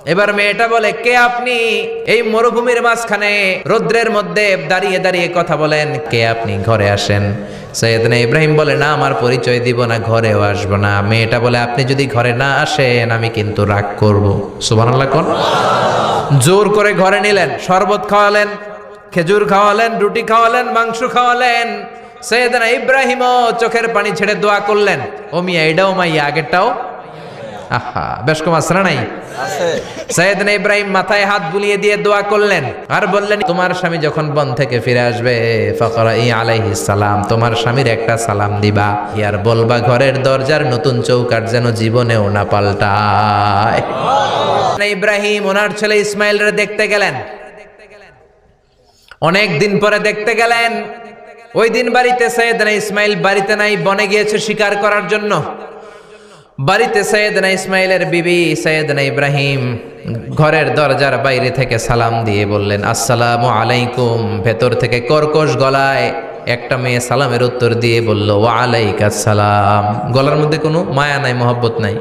এবার মেয়েটা বলে, কে আপনি? এই মরুভূমির মাঝখানে রৌদ্রের মধ্যে দাঁড়িয়ে দাঁড়িয়ে কথা বলেন, কে আপনি? ঘরে আসেন। সৈয়দনা ইব্রাহিম বলে, না, আমার পরিচয় দিব না, ঘরেও আসবো না। মেয়েটা বলে, আপনি যদি ঘরে না আসেন আমি কিন্তু রাগ করব। সুবহানাল্লাহ কোন। জোর করে ঘরে নিলেন, শরবত খাওয়ালেন, খেজুর খাওয়ালেন, রুটি খাওয়ালেন, মাংস খাওয়ালেন। সৈয়দনা ইব্রাহিমও চোখের পানি ছেড়ে দোয়া করলেন। ও মিয়া, এটাও মাইয়া, আগেরটাও। আহা, বেশ কম আসরা নাই। সৈয়দনা ইব্রাহিম মাথায় হাত বুলিয়ে দিয়ে দোয়া করলেন আর বললেন, তোমার স্বামী যখন বন থেকে ফিরে আসবে ফাকরাই আলাইহিস সালাম, তোমার স্বামীর একটা সালাম দিবা, আর বলবা ঘরের দরজার নতুন চৌকাঠ যেন জীবনেও না পাল্টায়। ইব্রাহিম ওনার ছেলে ইসমাইলরে দেখতে গেলেন। অনেক দিন পরে দেখতে গেলেন। ওই দিন বাড়িতে সৈয়দনা ইসমাইল বাড়িতে নাই, বনে গিয়েছে শিকার করার জন্য। বাড়িতে সৈয়দনা ইসমাইলের বিবি সৈয়দনা ইব্রাহিম ঘরের দরজার বাইরে থেকে সালাম দিয়ে বললেন, আসসালামু আলাইকুম। ভেতর থেকে কর্কশ গলায় একটা মেয়ে সালামের উত্তর দিয়ে বলল, ওয়া আলাইকাস সালাম। গলার মধ্যে কোনো মায়া নাই, মহব্বত নাই।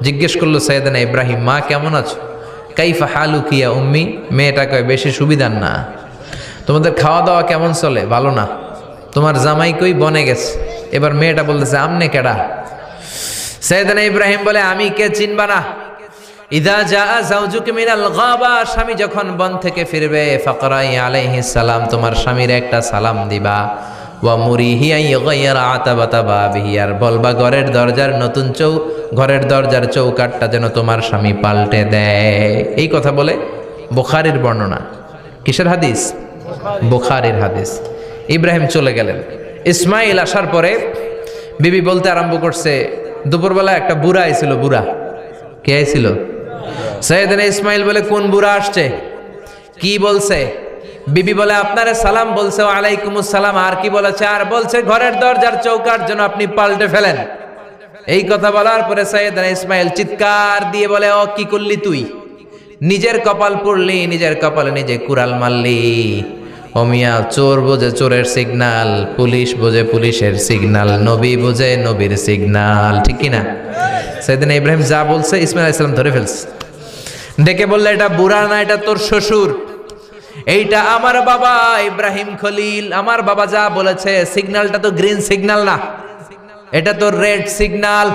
জিজ্ঞেস করলো সৈয়দনা ইব্রাহিম, মা কেমন আছো? কাইফা হালুকি ইয়া উম্মি। মেয়েটা কয়, বেশি সুবিধার না। তোমাদের খাওয়া দাওয়া কেমন চলে? ভালো না। তোমার জামাই কই? বনে গেছে। এবার মেয়েটা বলতেছে, আমনে কেডা? সৈয়দনা ইব্রাহিম বলে, আমি কে চিনবা না? ইদা জা যাওজুকা মিনাল গাবা, স্বামী যখন বন থেকে ফিরবে ফাকরাই আলাইহিস সালাম, তোমার স্বামীর একটা সালাম দিবা। ওয়া মুরিহি আন ইয়াগাইরা আতাবাতা বাবিহি, আর বলবা ঘরের দরজার চৌকাঠটা যেন তোমার স্বামী পাল্টে দেয়। এই কথা বলে বুখারীর বর্ণনা। কিসের হাদিস? বুখারীর হাদিস। ইব্রাহিম চলে গেলেন। ইসমাইল আসার পরে বিবি বলতে আরম্ভ করছে, দুপুরবেলা একটা বুড়া আইছিল। বুড়া কে আইছিল? সৈয়দনা ইসমাইল বলে, কোন বুড়া আসছে? কি বলছে? বিবি বলে, আপনারে সালাম বলছে। ওয়া আলাইকুমুস সালাম। আর কি বলেছে? আর বলছে ঘরের দরজার চৌকাঠ যেন আপনি পাল্টে ফেলেন। এই কথা বলার পরে সৈয়দনা ইসমাইল চিৎকার দিয়ে বলে, ও কি করলি তুই? নিজের কপাল পুড়লি, নিজের কপালে নিজে কুড়াল মারলি। ও মিয়া, চোর বোঝে চোরের সিগনাল, পুলিশ বোঝে পুলিশের সিগনাল, নবী বোঝে নবীর সিগনাল, ঠিক কিনা? সৈয়দনা ইব্রাহিম যা বলছে ইসমাইল আলাইহিস সালাম ধরে ফেলছে। ডেকে বললে, এটা বুড়া না, এটা তোর শ্বশুর, এইটা আমার বাবা ইব্রাহিম খলিল। আমার বাবা যা বলেছে, সিগন্যালটা তো গ্রিন সিগন্যাল না, এটা তো রেড সিগন্যাল,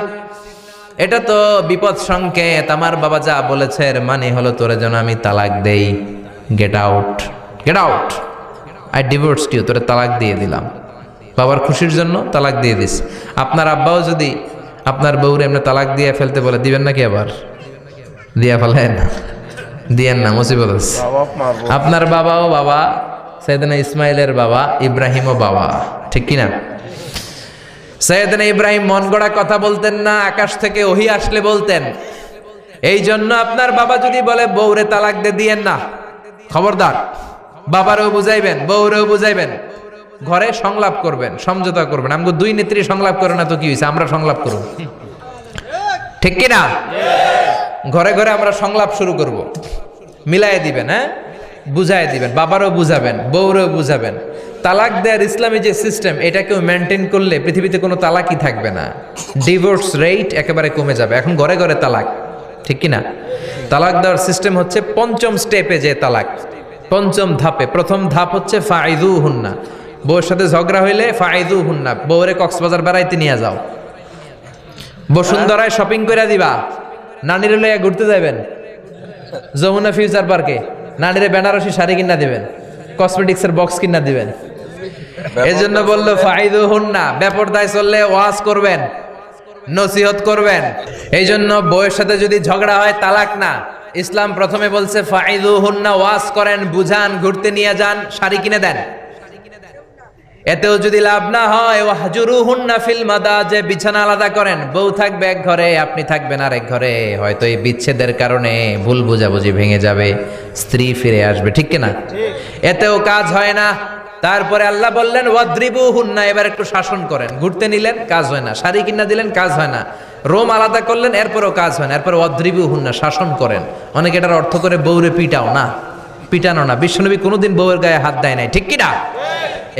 এটা তো বিপদ সংকেত। আমার বাবা যা বলেছে এর মানে হলো তোরে যেন আমি তালাক দেই। Get out, get out, I divorced you. তোরে তালাক দিয়ে দিলাম। বাবার খুশির জন্য তালাক দিয়ে দিস। আপনার আব্বাও যদি আপনার বউরে এমনি তালাক দিয়ে ফেলতে বলে, দিবেন নাকি? আবার দিয়া ফেলেন, দিয়েন না, মুসিবত আছে। আপনার বাবাও বাবা, সৈয়দনা ইসমাইলের বাবা, ইব্রাহিমও বাবা, ঠিক কিনা? সৈয়দনা ইব্রাহিম মন গড়া কথা বলতেন না, আকাশ থেকে ওহী আসলে বলতেন। এই জন্য আপনার বাবা যদি বলে বউরে তালাক দিয়েন না, খবরদার। বাবারেও বুঝাইবেন, বউরেও বুঝাইবেন, ঘরে সংলাপ করবেন, সমঝোতা করবেন। আমগো দুই নেত্রী সংলাপ করে না তো কি হয়েছে, আমরা সংলাপ করব, ঠিক কিনা? ঘরে ঘরে আমরা সংলাপ শুরু করব, মিলাই দিবেন, হ্যাঁ, বুঝাই দিবেন, বাবারও বুঝাবেন, বউরেও বুঝাবেন। তালাক দেওয়ার ইসলামী যে সিস্টেম, এটাকেও মেনটেন করলে পৃথিবীতে কোনো তালাকই থাকবে না। ডিভোর্স রেট একেবারে কমে যাবে। এখন ঘরে ঘরে তালাক, ঠিক কিনা? তালাক দেওয়ার সিস্টেম হচ্ছে পঞ্চম স্টেপে যে তালাক, পঞ্চম ধাপে। প্রথম ধাপ হচ্ছে ফাইদুহুন্না, বউর সাথে ঝগড়া হইলে ফাইদুহুন্না, বউরে কক্সবাজার বেড়াইতে নিয়ে যাও, বসুন্ধরায় শপিং করে দিবা, নানিরে লইয়া ঘুরতে যাবেন, যমুনা ফিউচার পার্কে নানিরে বেনারসি শাড়ি কিনা দিবেন, কসমেটিক্সের বক্স কিনা দিবেন। এজন্য বললো ফাইদুহুন্না, বেপরদায় চললে ওয়াজ করবেন, নসিহত করবেন। এই জন্য বউয়ের সাথে যদি ঝগড়া হয় তালাক না, ইসলাম প্রথমে বলছে ফাইদুহুন্না, ওয়াজ করেন, বুঝান, ঘুরতে নিয়ে যান, শাড়ি কিনে দেন। এতেও যদি লাভ না হয়, ওয়াহজুরুহুন্না ফিল মাদাজি, বিছানা আলাদা করেন, বউ থাকবে এক ঘরে, আপনি থাকবেন আরেক ঘরে। হয়তো এই বিচ্ছেদের কারণে ভুল বোঝাবুঝি ভেঙে যাবে, স্ত্রী ফিরে আসবে, ঠিক কিনা? এতেও কাজ হয় না। তারপরে আল্লাহ বললেন ওয়াদ্রিবুহুন্না, এবার একটু শাসন করেন। ঘুরতে নিলেন, কাজ হয় না, শাড়ি কিনা দিলেন, কাজ হয় না, রোম আলাদা করলেন, এরপরও কাজ হয় না, এরপর ওয়াদ্রিবুহুন্না, শাসন করেন। অনেকে এটার অর্থ করে বউরে পিটাও না, পিটানো না। বিশ্বনবী কোনোদিন বউয়ের গায়ে হাত দেয় নাই, ঠিক কিনা?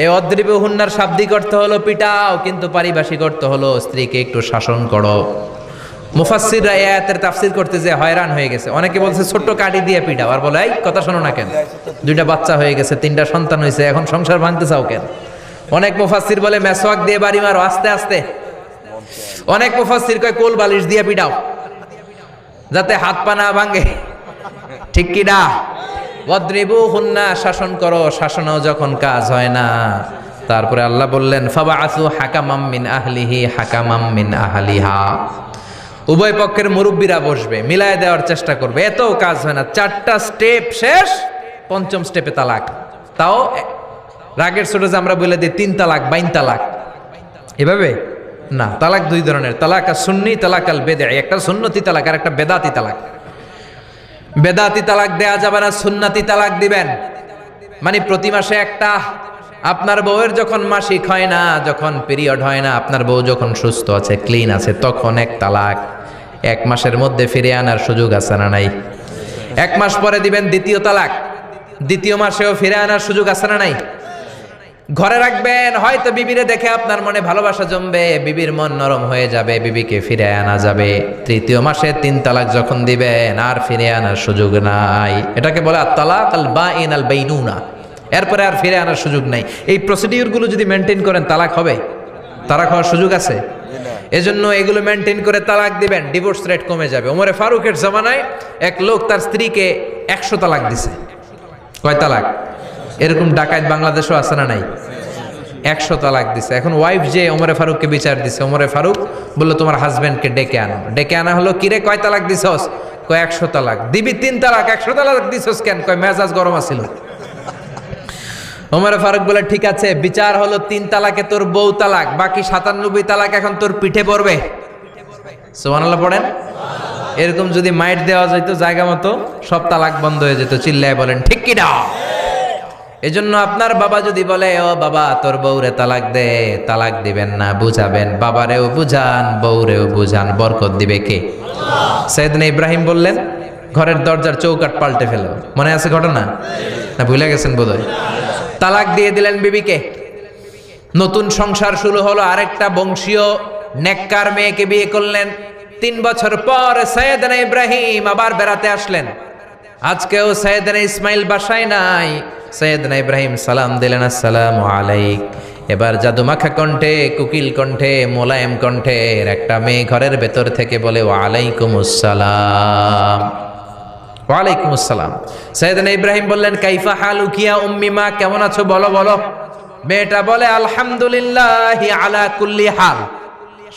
এই ওয়াদ্রিবুহুন্নার শাব্দিক অর্থ হলো পিটাও, কিন্তু পারিভাষিক অর্থ হলো স্ত্রীকে একটু শাসন করো। মুফাসসিররা এই আয়াতের তাফসীর করতে যে হয়রান হয়ে গেছে। অনেকে বলছে ছোট্ট কাঠি দিয়ে পিটাও, আর বলে এই কথা শোনো না কেন, দুইটা বাচ্চা হয়ে গেছে, তিনটা সন্তান হয়েছে, এখন সংসার ভাঙতে চাও কেন? অনেক মুফাসসির বলে মেসওয়াক দিয়ে বাড়ি মারো আস্তে আস্তে। অনেক মুফাসসির কয় কোল বালিশ দিয়ে পিটাও যাতে হাত পা না ভাঙে। ঠিক কি না? ওয়াদরিবুহুন্না, শাসন করো, শাসনও যখন কাজ হয় না। তারপরে আল্লাহ বললেন ফাবাআসু হাকামাম মিন আহলিহি হাকামাম মিন আহলিহা, উভয় পক্ষের মুরব্বীরা বসবে, মিলায় দেওয়ার চেষ্টা করবে। এত কাজ হয় না, 4টা স্টেপ শেষ, 5ম স্টেপে তালাক। তাও রাগের ছোটে আমরা বলে দিই 3 তালাক 22 তালাক, এভাবে না। তালাক 2 ধরনের, তালাক সুন্নি, তালাক আল বেদঈ। একটা সুন্নতি তালাক আর একটা বেদাতি তালাক। বেদাতি তালাক দেয়া যাবে না, সুন্নতি তালাক দিবেন। মানে প্রতি মাসে একটা, আপনার বউয়ের যখন মাসিক হয় না, যখন পিরিয়ড হয় না, আপনার বউ যখন সুস্থ আছে, ক্লিন আছে, তখন 1 তালাক। 1 মাসের মধ্যে ফিরে আনার সুযোগ আছে না নাই? 1 মাস পরে দিবেন 2য় তালাক, 2য় মাসেও ফিরে আনার সুযোগ আছে না নাই? ঘরে রাখবেন, হয়তো বিবিরে দেখে আপনার মনে ভালোবাসা জমবে, বিবির মন নরম হয়ে যাবে, বিবিকে ফিরে আনা যাবে। 3য় মাসে 3 তালাক যখন দিবেন, আর ফিরে আনার সুযোগ নাই। এটাকে বলে আত-তালাক আল বাঈন আল বাইনুনা। এরপরে আর ফিরে আনার সুযোগ নাই। এই প্রসিডিউরগুলো যদি মেনটেন করেন, তালাক হবে? তালাক হওয়ার সুযোগ আছে? এজন্য এগুলো মেনটেন করে তালাক দিবেন, ডিভোর্স রেট কমে যাবে। ওমরে ফারুকের জামানায় এক লোক তার স্ত্রীকে 100 তালাক দিছে। কয় তালাক? এরকম ডাকাত বাংলাদেশও আছে না নাই? 100 তালাক দিছে। এখন ওয়াইফ যে ওমরে ফারুককে বিচার দিছে, ওমরে ফারুক বলল তোমার হাজবেন্ডকে ডেকে আনো। ডেকে আনা হলো, কিরে কয় তালাক দিছস? কয় 100 তালাক। দিবি 3 তালাক, 100 তালাক দিছস কেন? কয় মেজাজ গরম আছিল। ওমরে ফারুক বলে ঠিক আছে, বিচার হলো 3 তালাকে তোর বউ তালাক, বাকি 97 তালাক এখন তোর পিঠে পড়বে। সুবহানাল্লাহ পড়েন। এরকম যদি মাইট দেওয়া যেত জায়গা মতো, সব তালাক বন্ধ হয়ে যেত। চিল্লায় বলেন ঠিক কি না? এজন্য আপনার বাবা যদি বলে ও বাবা তোর বউরে তালাক দে, তালাক দিবেন না, বুঝাবেন। বাবারেও বুঝান, বউরেও বুঝান, বরকত দিবে কে? সাইয়েদনা ইব্রাহিম বললেন ঘরের দরজার চৌকাঠ পাল্টে ফেলো। মনে আছে ঘটনা? না ভুলে গেছেন বোধহয়? তালাক দিয়ে দিলেন বিবিকে। নতুন সংসার শুরু হলো, আরেকটা বংশীয় নেককার মেয়েকে বিয়ে করলেন। 3 বছর পর সাইয়েদনা ইব্রাহিম আবার বেড়াতে আসলেন। আজকেও সাইয়েদনা ইসমাইল বাসায় নাই। সাইয়েদনা ইব্রাহিম সালাম দিলেন, আসসালামু আলাইক। এবার জাদুমাখা কণ্ঠে, কুকিল কণ্ঠে, মোলায়েম কণ্ঠের একটা মেয়ে ঘরের ভেতর থেকে বলে ওয়ালাইকুমুস সালাম। ওয়ালাইকুমুস সালাম। সাইয়েদনা ইব্রাহিম বললেন কাইফা হালুকি ইয়া উম্মি, মা কেমন আছো বলো বলো। মেয়েটা বলে আলহামদুলিল্লাহি আলা কুল্লি হাল,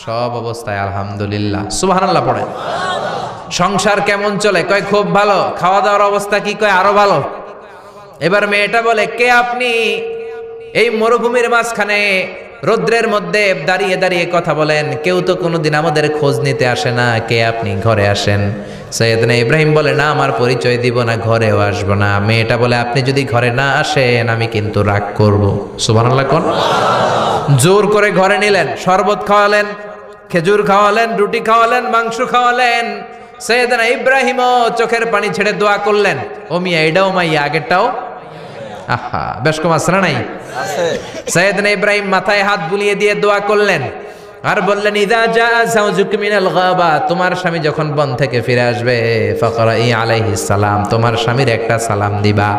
সব অবস্থায় আলহামদুলিল্লাহ। সুবহানাল্লাহ পড়েন। সংসার কেমন চলে? কয় খুব ভালো। খাওয়া দাওয়ার অবস্থা কি? কয় আরো ভালো। এবার মেয়েটা বলে কে আপনি? এই মরুভূমির মাঝখানে রৌদ্রের মধ্যে দাঁড়িয়ে দাঁড়িয়ে কথা বলেন, কেউ তো কোনোদিন আমাদের খোঁজ নিতে আসে না, কে আপনি? ঘরে আসেন। সাইয়েদনা ইব্রাহিম বলে না, আমার পরিচয় দিব না, ঘরেও আসবো না। মেয়েটা বলে আপনি যদি ঘরে না আসেন আমি কিন্তু রাগ করব। সুবহানাল্লাহ কোন। জোর করে ঘরে নিলেন, শরবত খাওয়ালেন, খেজুর খাওয়ালেন, রুটি খাওয়ালেন, মাংস খাওয়ালেন। সাইয়েদনা ইব্রাহিমও চোখের পানি ছেড়ে দোয়া করলেন, ও মিয়া এটাও মাইয়া আগেরটাও। আহা, বেশ কম আছে না নাই? সাইয়েদনা ইব্রাহিম মাথায় হাত বুলিয়ে দিয়ে দোয়া করলেন আর বললেন ইযা জাআ যাওজুক মিনাল গাবা, তোমার স্বামী যখন বন থেকে ফিরে আসবে, ফাকরাই আলাইহিস সালাম, তোমার স্বামীর একটা সালাম দিবা।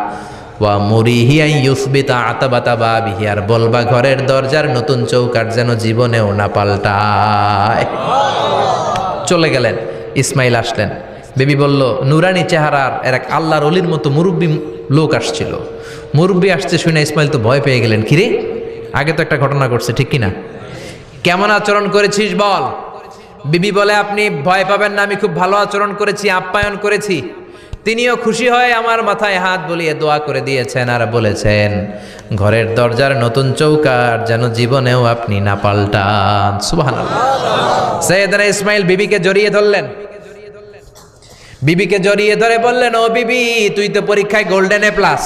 ওয়া মুরিহি আন ইউসবিতা আতাবাতা বাবিহি, আর বলবা ঘরের দরজার নতুন চৌকাঠ যেন জীবনেও না পাল্টায়। চলে গেলেন। ইসমাইল আসলেন। বেবি বলল নুরানি চেহারার এক আল্লাহর ওলির মতো মুরব্বী লোক আসছিল। মুরব্বী আসছে শুনে ইসমাইল তো ভয় পেয়ে গেলেন। কিরে, আগে তো একটা ঘটনা ঘটছে, ঠিক কিনা? কেমন আচরণ করেছিস বল। বিবি বলে আপনি ভয় পাবেন না, আমি খুব ভালো আচরণ করেছি, আপ্যায়ন করেছি। তিনিও খুশি হয়ে আমার মাথায় হাত বুলিয়ে দোয়া করে দিয়েছেন আর বলেছেন ঘরের দরজার নতুন চৌকাঠ যেন জীবনেও আপনি না পাল্টান। সুবহানাল্লাহ। সাইয়েদনা ইসমাইল বিবিকে জড়িয়ে ধরলেন। বিবিকে জড়িয়ে ধরে বললেন ও বিবি, তুই তো পরীক্ষায় গোল্ডেন এ প্লাস।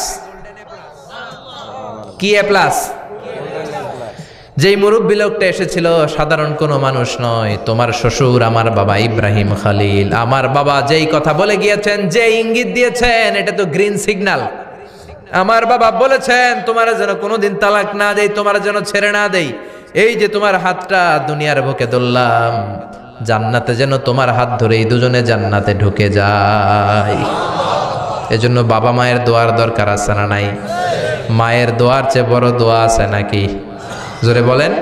কি এ প্লাস? যেই মুরব্বী লোকটা এসেছিল সাধারণ কোনো মানুষ নয়, তোমার শ্বশুর আমার বাবা ইব্রাহিম খালিল। আমার বাবা যেই কথা বলে গিয়েছেন, যে ইঙ্গিত দিয়েছেন, এটা তো গ্রিন সিগন্যাল। আমার বাবা বলেছেন তোমার যেন কোনোদিন তালাক না দেই, তোমার যেন ছেড়ে না দেই। এই যে তোমার হাতটা দুনিয়ার বুকে ধরলাম, জান্নাতে যেন তোমার হাত ধরে এই দুজনে জান্নাতে ঢুকে যায়। এজন্য বাবা মায়ের দোয়ার দরকার আছে না নাই? মায়ের দোয়ার চেয়ে বড় দোয়া আছে নাকি? জোরে বলেন।